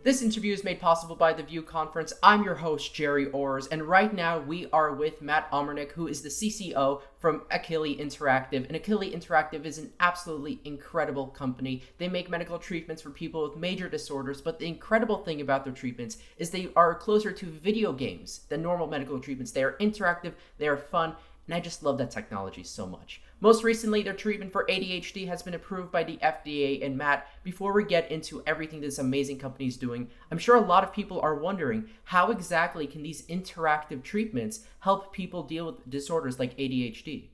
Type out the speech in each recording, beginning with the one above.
This interview is made possible by the View Conference. I'm your host, Gerry Orz, and right now we are with Matt Omernick, who is the CCO from Akili Interactive. And Akili Interactive is an absolutely incredible company. They make medical treatments for people with major disorders, but the incredible thing about their treatments is they are closer to video games than normal medical treatments. They are interactive, they are fun, and I just love that technology so much. Most recently, their treatment for ADHD has been approved by the FDA. And Matt, before we get into everything this amazing company is doing, I'm sure a lot of people are wondering how exactly can these interactive treatments help people deal with disorders like ADHD?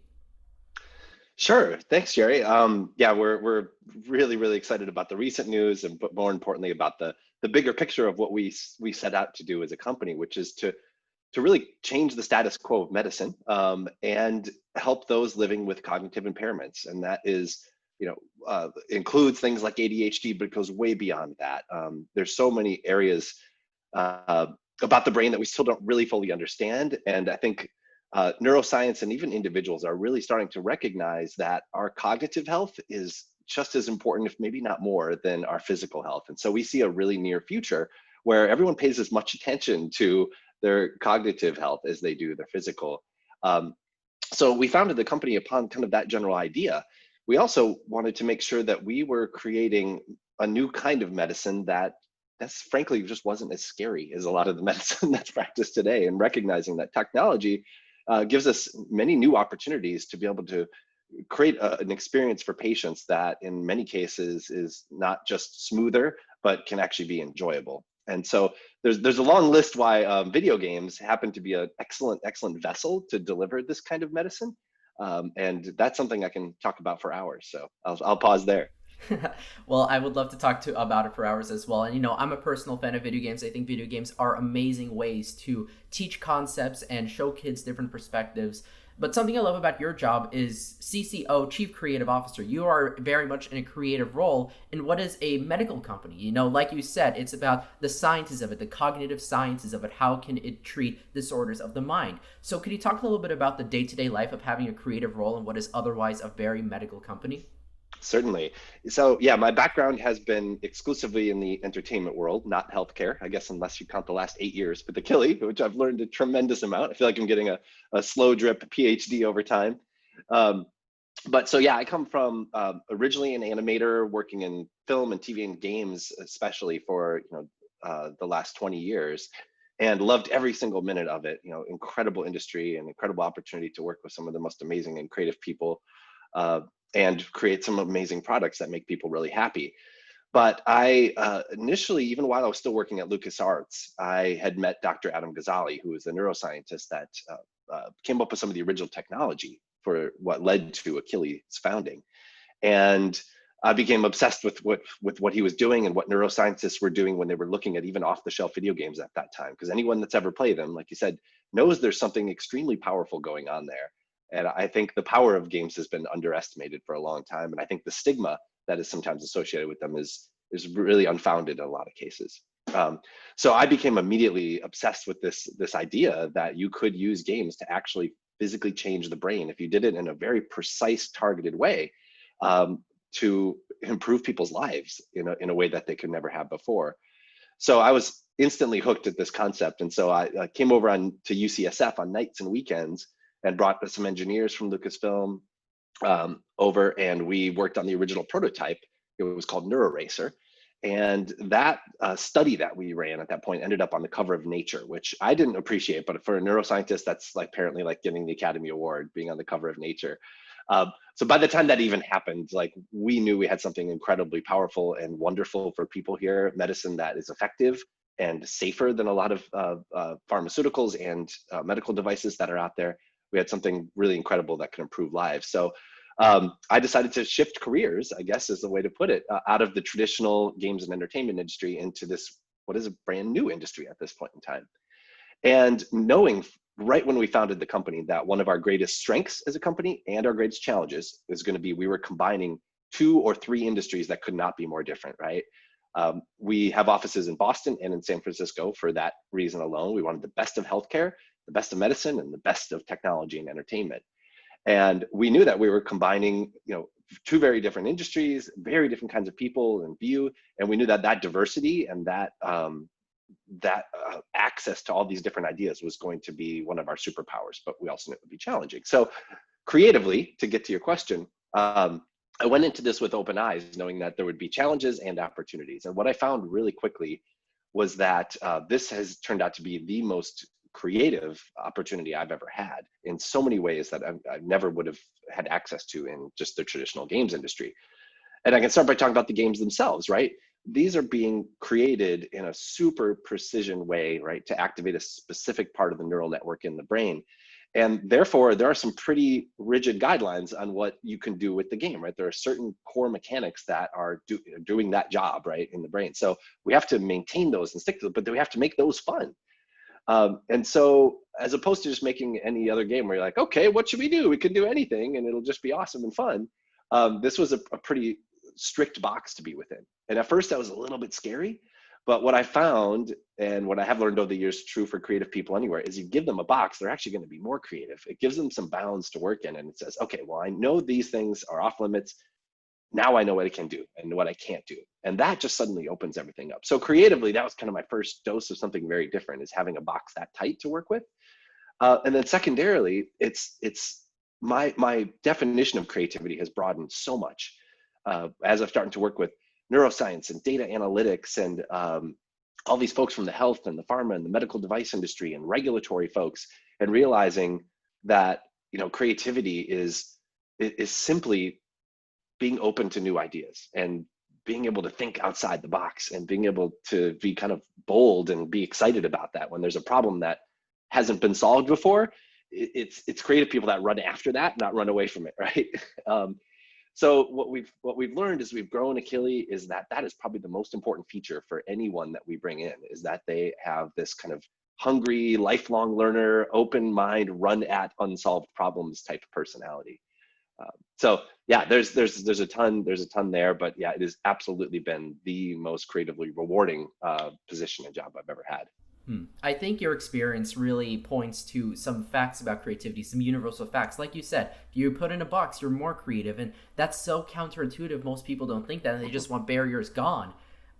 Sure. Thanks, Jerry. Yeah, we're really excited about the recent news, and but more importantly about the bigger picture of what we set out to do as a company, which is to really change the status quo of medicine, and help those living with cognitive impairments, and that is, includes things like ADHD, but it goes way beyond that. There's so many areas uh, about the brain that we still don't really fully understand, and I think neuroscience and even individuals are really starting to recognize that our cognitive health is just as important, if maybe not more, than our physical health. And so we see a really near future where everyone pays as much attention to their cognitive health as they do their physical. Um, so we founded the company upon kind of that general idea. We also wanted to make sure that we were creating a new kind of medicine that's frankly just wasn't as scary as a lot of the medicine that's practiced today, and recognizing that technology gives us many new opportunities to be able to create an experience for patients that in many cases is not just smoother, but can actually be enjoyable. And so there's a long list why video games happen to be an excellent vessel to deliver this kind of medicine, and that's something I can talk about for hours. So I'll pause there. Well, I would love to talk to about it for hours as well. And I'm a personal fan of video games. I think video games are amazing ways to teach concepts and show kids different perspectives. But something I love about your job is CCO, Chief Creative Officer. You are very much in a creative role in what is a medical company. Like you said, it's about the sciences of it, the cognitive sciences of it. How can it treat disorders of the mind? So could you talk a little bit about the day-to-day life of having a creative role in what is otherwise a very medical company? Certainly. So yeah, my background has been exclusively in the entertainment world, not healthcare, I guess, unless you count the last 8 years with Akili, which I've learned a tremendous amount. I feel like I'm getting a slow drip PhD over time. Um, but so yeah, I come from originally an animator working in film and TV and games, especially for the last 20 years, and loved every single minute of it. Incredible industry and incredible opportunity to work with some of the most amazing and creative people, uh, and create some amazing products that make people really happy. But I initially, even while I was still working at LucasArts, I had met Dr. Adam Ghazali, who was the neuroscientist that came up with some of the original technology for what led to Akili's founding. And I became obsessed with what he was doing and what neuroscientists were doing when they were looking at even off-the-shelf video games at that time. Because anyone that's ever played them, like you said, knows there's something extremely powerful going on there. And I think the power of games has been underestimated for a long time. And I think the stigma that is sometimes associated with them is really unfounded in a lot of cases. Um, so I became immediately obsessed with this idea that you could use games to actually physically change the brain if you did it in a very precise, targeted way, to improve people's lives in a way that they could never have before. So I was instantly hooked at this concept, and so I came over to UCSF on nights and weekends and brought some engineers from Lucasfilm over, and we worked on the original prototype. It was called NeuroRacer, and that study that we ran at that point ended up on the cover of Nature, which I didn't appreciate, but for a neuroscientist, that's like apparently like getting the Academy Award, being on the cover of Nature. So by the time that even happened, like we knew we had something incredibly powerful and wonderful for people here, medicine that is effective and safer than a lot of pharmaceuticals and medical devices that are out there. We had something really incredible that could improve lives. So I decided to shift careers, I guess is the way to put it, out of the traditional games and entertainment industry into this, what is a brand new industry at this point in time. And knowing right when we founded the company that one of our greatest strengths as a company and our greatest challenges is going to be we were combining 2 or 3 industries that could not be more different, right? We have offices in Boston and in San Francisco for that reason alone. We wanted the best of healthcare, the best of medicine, and the best of technology and entertainment. And we knew that we were combining, two very different industries, very different kinds of people and view, and we knew that that diversity and that access to all these different ideas was going to be one of our superpowers, but we also knew it would be challenging. So creatively, to get to your question, I went into this with open eyes, knowing that there would be challenges and opportunities. And what I found really quickly was that this has turned out to be the most creative opportunity I've ever had in so many ways that I never would have had access to in just the traditional games industry. And I can start by talking about the games themselves, right? These are being created in a super precision way, right, to activate a specific part of the neural network in the brain. And therefore, there are some pretty rigid guidelines on what you can do with the game, right? There are certain core mechanics that are doing that job, right, in the brain. So we have to maintain those and stick to them, but then we have to make those fun. And so as opposed to just making any other game where you're like, okay, what should we do? We can do anything and it'll just be awesome and fun. This was a pretty strict box to be within. And at first that was a little bit scary, but what I found and what I have learned over the years, true for creative people anywhere, is you give them a box, they're actually going to be more creative. It gives them some bounds to work in, and it says, okay, well, I know these things are off limits. Now I know what I can do and what I can't do. And that just suddenly opens everything up. So creatively, that was kind of my first dose of something very different, is having a box that tight to work with. And then secondarily, it's my definition of creativity has broadened so much as I've started to work with neuroscience and data analytics and all these folks from the health and the pharma and the medical device industry and regulatory folks, and realizing that, you know, creativity is simply being open to new ideas and being able to think outside the box and being able to be kind of bold and be excited about that when there's a problem that hasn't been solved before. It's creative people that run after that, not run away from it, right? So what we've learned as we've grown Akili is that that is probably the most important feature for anyone that we bring in, is that they have this kind of hungry, lifelong learner, open mind, run at unsolved problems type of personality. So yeah, there's a ton there, but yeah, it has absolutely been the most creatively rewarding position and job I've ever had. I think your experience really points to some facts about creativity, some universal facts. Like you said, if you put in a box, you're more creative, and that's so counterintuitive. Most people don't think that, and they just want barriers gone.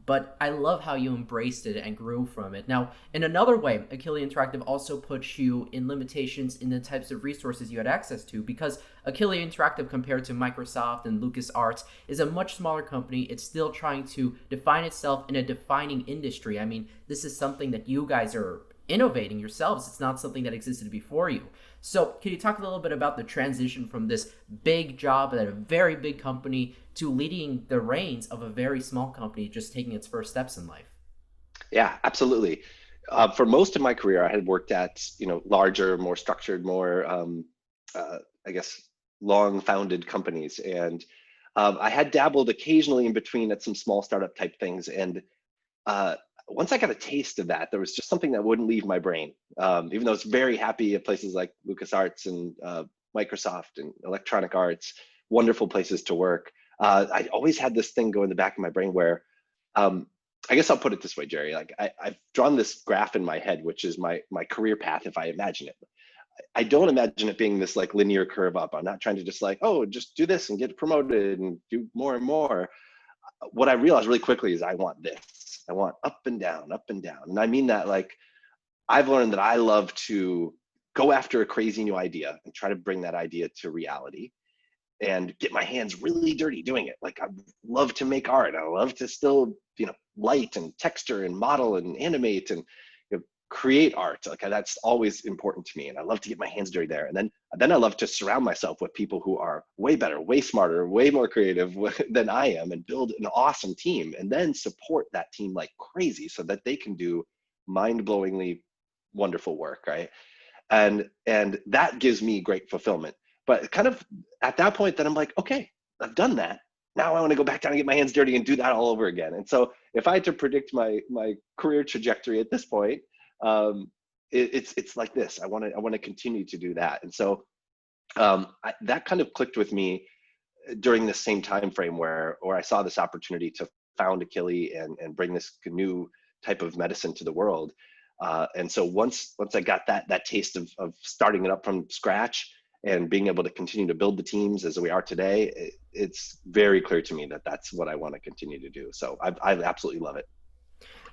But I love how you embraced it and grew from it. Now, in another way, Akili Interactive also puts you in limitations in the types of resources you had access to, because Akili Interactive, compared to Microsoft and LucasArts, is a much smaller company. It's still trying to define itself in a defining industry. I mean, this is something that you guys are innovating yourselves. It's not something that existed before you. So can you talk a little bit about the transition from this big job at a very big company to leading the reins of a very small company, just taking its first steps in life? Yeah, absolutely. For most of my career, I had worked at, you know, larger, more structured, more, I guess, long-founded companies, and I had dabbled occasionally in between at some small startup type things. And once I got a taste of that, there was just something that wouldn't leave my brain. Even though I was very happy at places like LucasArts and Microsoft and Electronic Arts, wonderful places to work. I always had this thing go in the back of my brain where, I guess I'll put it this way, Gerry. Like I've drawn this graph in my head, which is my career path if I imagine it. I don't imagine it being this like linear curve up. I'm not trying to just like, oh, just do this and get promoted and do more and more. What I realized really quickly is I want this. I want up and down, up and down. And I mean that, like, I've learned that I love to go after a crazy new idea and try to bring that idea to reality and get my hands really dirty doing it. Like, I love to make art. I love to still, you know, light and texture and model and animate and, you know, create art. Like, that's always important to me. And I love to get my hands dirty there. And then I love to surround myself with people who are way better, way smarter, way more creative than I am, and build an awesome team, and then support that team like crazy so that they can do mind-blowingly wonderful work, right? And that gives me great fulfillment. But kind of at that point, then I'm like, okay, I've done that. Now I want to go back down and get my hands dirty and do that all over again. And so if I had to predict my career trajectory at this point, it's like this. I want to continue to do that. And so that kind of clicked with me during the same time frame where I saw this opportunity to found Akili and bring this new type of medicine to the world. And so once I got that taste of starting it up from scratch and being able to continue to build the teams as we are today, it's very clear to me that that's what I want to continue to do. So I absolutely love it.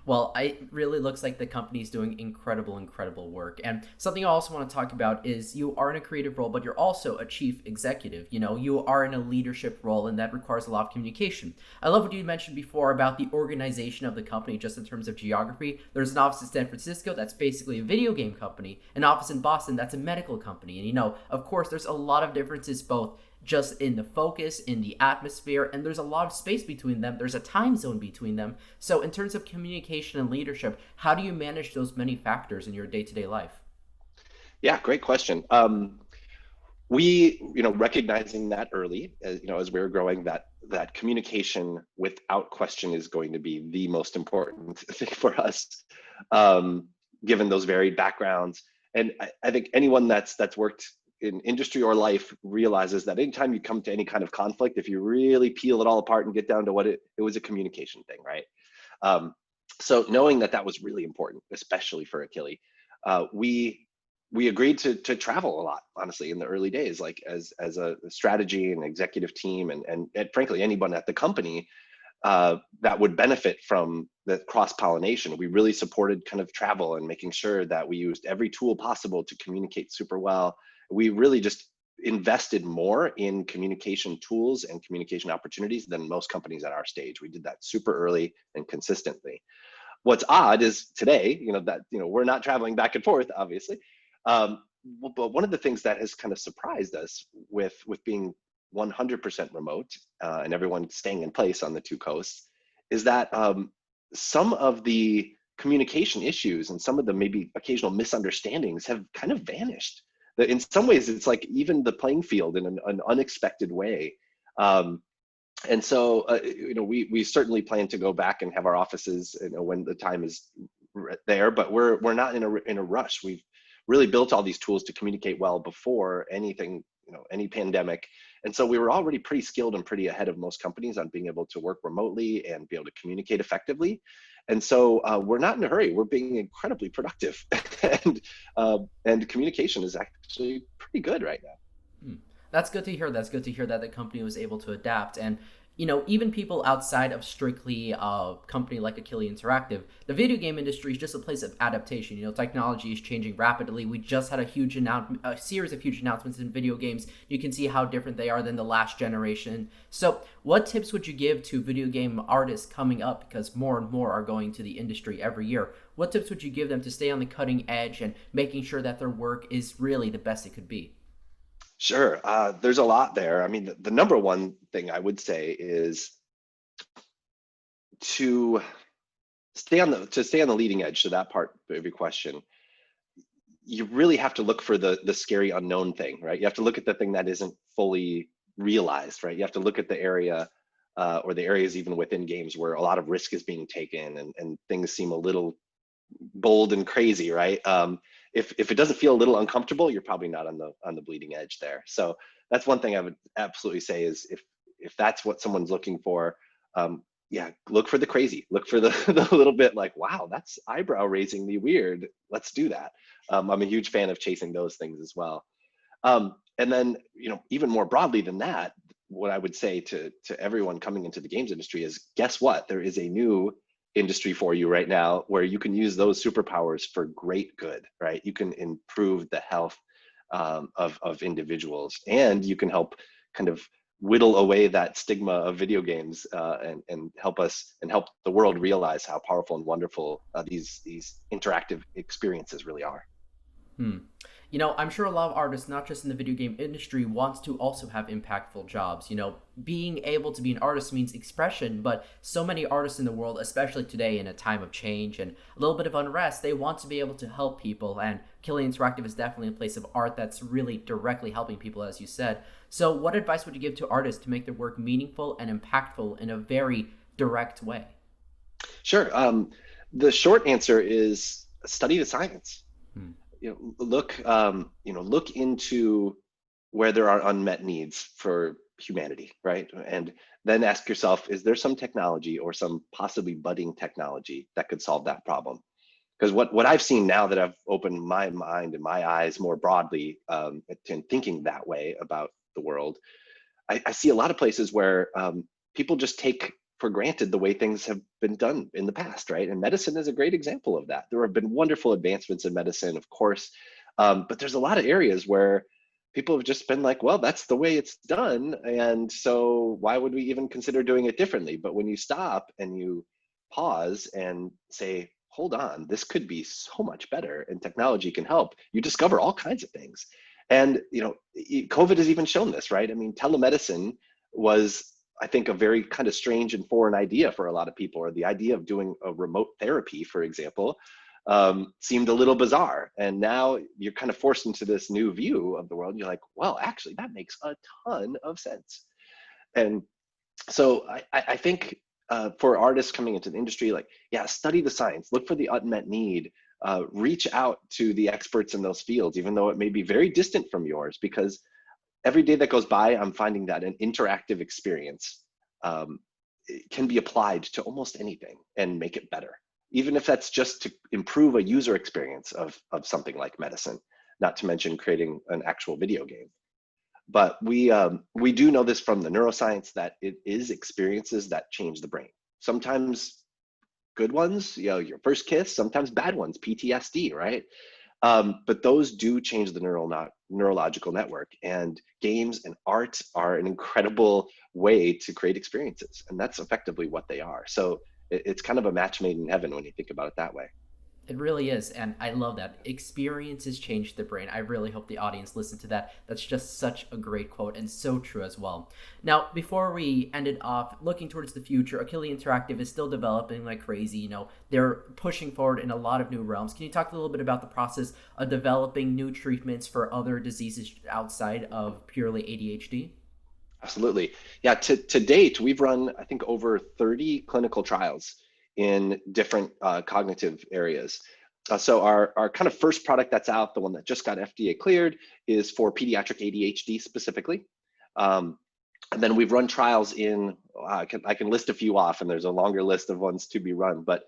Well, it really looks like the company's doing incredible work. And something I also want to talk about is you are in a creative role, but you're also a chief executive. You know, you are in a leadership role, and that requires a lot of communication. I love what you mentioned before about the organization of the company, just in terms of geography. There's an office in San Francisco that's basically a video game company, an office in Boston that's a medical company. And, you know, of course, there's a lot of differences both just in the focus, in the atmosphere, and there's a lot of space between them. There's a time zone between them. So in terms of communication and leadership, how do you manage those many factors in your day-to-day life? Yeah, great question. We, recognizing that early, as we were growing, that communication without question is going to be the most important thing for us, given those varied backgrounds. And I think anyone that's worked in industry or life realizes that anytime you come to any kind of conflict, if you really peel it all apart and get down to what it was a communication thing, right? So knowing that was really important, especially for Akili, we agreed to travel a lot, honestly, in the early days, like as a strategy and executive team, and frankly anyone at the company that would benefit from the cross pollination. We really supported kind of travel and making sure that we used every tool possible to communicate super well. We really just invested more in communication tools and communication opportunities than most companies at our stage. We did that super early and consistently. What's odd is today, we're not traveling back and forth, obviously. But one of the things that has kind of surprised us with being 100% remote and everyone staying in place on the two coasts is that some of the communication issues and some of the maybe occasional misunderstandings have kind of vanished. In some ways, it's like even the playing field in an unexpected way. And so, we certainly plan to go back and have our offices, when the time is there. But we're not in a rush. We've really built all these tools to communicate well before anything, any pandemic. And so we were already pretty skilled and pretty ahead of most companies on being able to work remotely and be able to communicate effectively. And so we're not in a hurry. We're being incredibly productive, and communication is actually pretty good right now. That's good to hear. That's good to hear that the company was able to adapt. And, even people outside of strictly a company like Akili Interactive, the video game industry is just a place of adaptation. Technology is changing rapidly. We just had a series of huge announcements in video games. You can see how different they are than the last generation. So what tips would you give to video game artists coming up? Because more and more are going to the industry every year. What tips would you give them to stay on the cutting edge and making sure that their work is really the best it could be? Sure. There's a lot there. I mean, the number one thing I would say is to stay on the leading edge. To that part of your question, you really have to look for the scary unknown thing, right? You have to look at the thing that isn't fully realized, right? You have to look at the area or the areas even within games where a lot of risk is being taken and things seem a little bold and crazy, right? If it doesn't feel a little uncomfortable, you're probably not on the bleeding edge there. So that's one thing I would absolutely say is if that's what someone's looking for, yeah, look for the crazy, look for the little bit like, wow, that's eyebrow raisingly weird. Let's do that. I'm a huge fan of chasing those things as well. And then, even more broadly than that, what I would say to everyone coming into the games industry is, guess what? There is a new industry for you right now where you can use those superpowers for great good, right? You can improve the health of individuals, and you can help kind of whittle away that stigma of video games and help the world realize how powerful and wonderful these interactive experiences really are. Hmm. I'm sure a lot of artists, not just in the video game industry, wants to also have impactful jobs. Being able to be an artist means expression, but so many artists in the world, especially today in a time of change and a little bit of unrest, they want to be able to help people. And Akili Interactive is definitely a place of art that's really directly helping people, as you said. So what advice would you give to artists to make their work meaningful and impactful in a very direct way? Sure. The short answer is study the science. Hmm. Look into where there are unmet needs for humanity, right? And then ask yourself, is there some technology or some possibly budding technology that could solve that problem? Because what I've seen now that I've opened my mind and my eyes more broadly in thinking that way about the world, I see a lot of places where people just take for granted the way things have been done in the past, right? And medicine is a great example of that. There have been wonderful advancements in medicine, of course, but there's a lot of areas where people have just been like, well, that's the way it's done. And so why would we even consider doing it differently? But when you stop and you pause and say, hold on, this could be so much better and technology can help, you discover all kinds of things. And COVID has even shown this, right? I mean, telemedicine was, I think, a very kind of strange and foreign idea for a lot of people, or the idea of doing a remote therapy, for example, seemed a little bizarre. And now you're kind of forced into this new view of the world. And you're like, well, actually, that makes a ton of sense. And so I think for artists coming into the industry, like, yeah, study the science, look for the unmet need, reach out to the experts in those fields, even though it may be very distant from yours, because every day that goes by, I'm finding that an interactive experience can be applied to almost anything and make it better, even if that's just to improve a user experience of something like medicine, not to mention creating an actual video game. But we do know this from the neuroscience, that it is experiences that change the brain. Sometimes good ones, your first kiss, sometimes bad ones, PTSD, right? But those do change the neurological network, and games and art are an incredible way to create experiences, and that's effectively what they are. So it's kind of a match made in heaven when you think about it that way. It really is, and I love that. Experiences change the brain. I really hope the audience listened to that. That's just such a great quote, and so true as well. Now, before we end it off, looking towards the future, Akili Interactive is still developing like crazy. They're pushing forward in a lot of new realms. Can you talk a little bit about the process of developing new treatments for other diseases outside of purely ADHD? Absolutely. Yeah, to date, we've run, I think, over 30 clinical trials in different cognitive areas. So our kind of first product that's out, the one that just got FDA cleared, is for pediatric ADHD specifically. And then we've run trials in, I can list a few off, and there's a longer list of ones to be run, but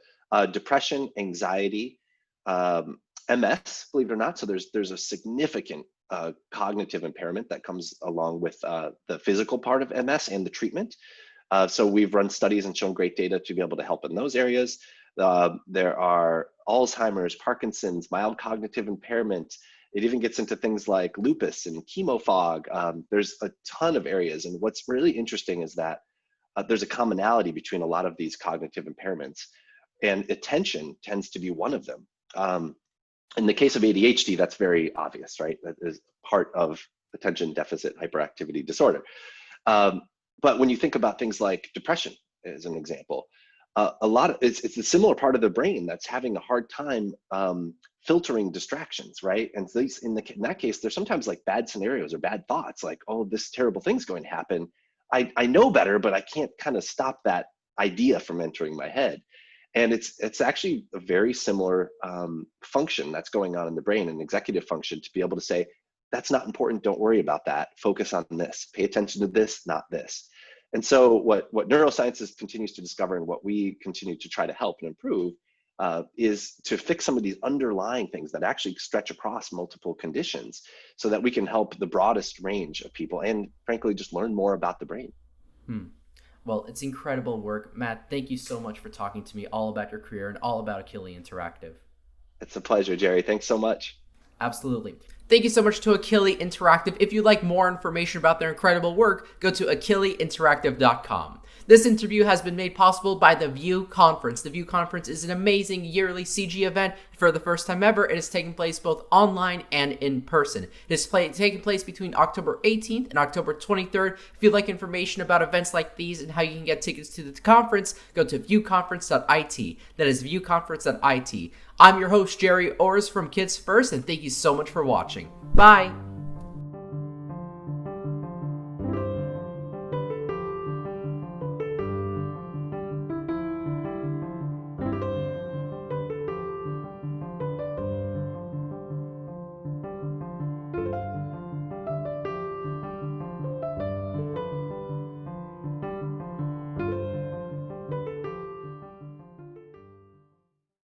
depression, anxiety, MS, believe it or not. So there's a significant cognitive impairment that comes along with the physical part of MS and the treatment. So we've run studies and shown great data to be able to help in those areas. There are Alzheimer's, Parkinson's, mild cognitive impairment. It even gets into things like lupus and chemo fog. There's a ton of areas. And what's really interesting is that there's a commonality between a lot of these cognitive impairments, and attention tends to be one of them. In the case of ADHD, that's very obvious, right? That is part of attention deficit hyperactivity disorder. But when you think about things like depression, as an example, it's a similar part of the brain that's having a hard time filtering distractions, right? And so in that case, there's sometimes like bad scenarios or bad thoughts, like, oh, this terrible thing's going to happen. I know better, but I can't kind of stop that idea from entering my head. And it's actually a very similar function that's going on in the brain, an executive function, to be able to say, that's not important, don't worry about that, focus on this, pay attention to this, not this. And so what neuroscience continues to discover, and what we continue to try to help and improve, is to fix some of these underlying things that actually stretch across multiple conditions, so that we can help the broadest range of people and, frankly, just learn more about the brain. Well, it's incredible work. Matt, thank you so much for talking to me all about your career and all about Akili Interactive. It's a pleasure, Gerry. Thanks so much. Absolutely. Thank you so much to Akili Interactive. If you'd like more information about their incredible work, go to akiliinteractive.com. This interview has been made possible by the View Conference. The View Conference is an amazing yearly CG event. For the first time ever, it is taking place both online and in person. It is taking place between October 18th and October 23rd. If you'd like information about events like these and how you can get tickets to the conference, go to viewconference.it. That is viewconference.it. I'm your host, Gerry Orz from Kids First, and thank you so much for watching. Bye!